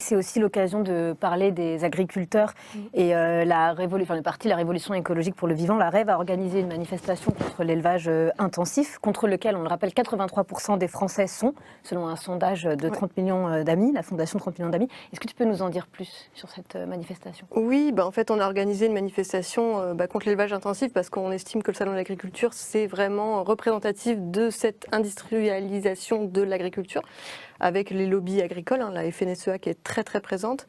c'est aussi l'occasion de parler des agriculteurs et le parti La Révolution écologique pour le vivant, la REV, a organisé une manifestation contre l'élevage intensif, contre lequel, on le rappelle, 83% des Français sont, selon un sondage de 30 millions d'amis, la fondation 30 millions d'amis. Est-ce que tu peux nous en dire plus sur cette manifestation? Oui, en fait, on a organisé une manifestation contre l'élevage intensif parce qu'on estime que le Salon de l'agriculture, c'est vraiment représentatif de cette industrialisation de l'agriculture, avec les lobbies agricoles, la FNSEA qui est très très présente.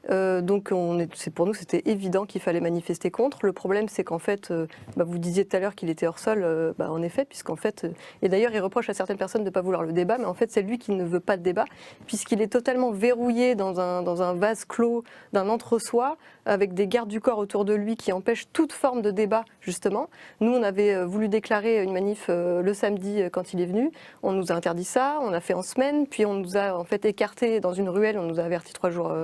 Donc pour nous, c'était évident qu'il fallait manifester contre. Le problème, c'est qu'en fait, vous disiez tout à l'heure qu'il était hors sol, en effet, puisqu'en fait, et d'ailleurs, il reproche à certaines personnes de ne pas vouloir le débat, mais en fait, c'est lui qui ne veut pas de débat, puisqu'il est totalement verrouillé dans un vase clos d'un entre-soi, avec des gardes du corps autour de lui qui empêchent toute forme de débat, justement. Nous, on avait voulu déclarer une manif le samedi quand il est venu. On nous a interdit ça, on a fait en semaine, puis on nous a en fait écartés dans une ruelle, on nous a averti 3 jours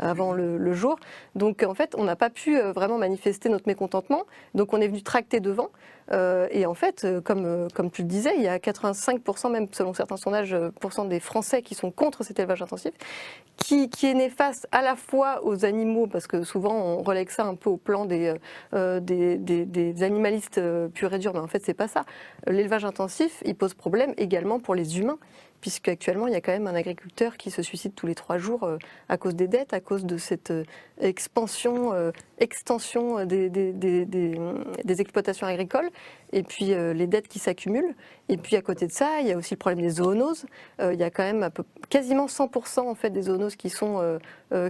avant le jour. Donc en fait, on n'a pas pu vraiment manifester notre mécontentement. Donc on est venu tracter devant. Et en fait, comme tu le disais, il y a 85%, même selon certains sondages, des Français qui sont contre cet élevage intensif, qui est néfaste à la fois aux animaux, parce que souvent on relègue ça un peu au plan des animalistes purs et durs, mais en fait c'est pas ça. L'élevage intensif, il pose problème également pour les humains, puisque actuellement il y a quand même un agriculteur qui se suicide tous les 3 jours à cause des dettes, à cause de cette extension des exploitations agricoles, et puis les dettes qui s'accumulent. Et puis à côté de ça, il y a aussi le problème des zoonoses. Il y a quand même quasiment 100% en fait des zoonoses qui sont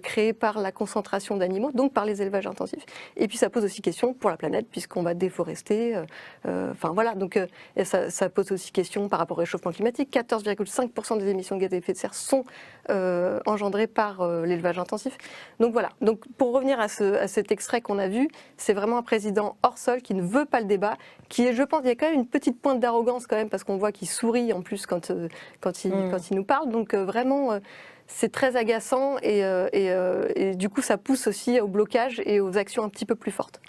créées par la concentration d'animaux, donc par les élevages intensifs. Et puis ça pose aussi question pour la planète, puisqu'on va déforester. Voilà, donc ça pose aussi question par rapport au réchauffement climatique. 14,5% des émissions de gaz à effet de serre sont engendrées par l'élevage intensif. Donc voilà. Donc pour revenir à cet extrait qu'on a vu, c'est vraiment un président hors sol qui ne veut pas le débat, qui est, je pense, il y a quand même une petite pointe d'arrogance quand même, parce qu'on voit qu'il sourit en plus quand il nous parle. Donc vraiment, c'est très agaçant et du coup ça pousse aussi au blocage et aux actions un petit peu plus fortes.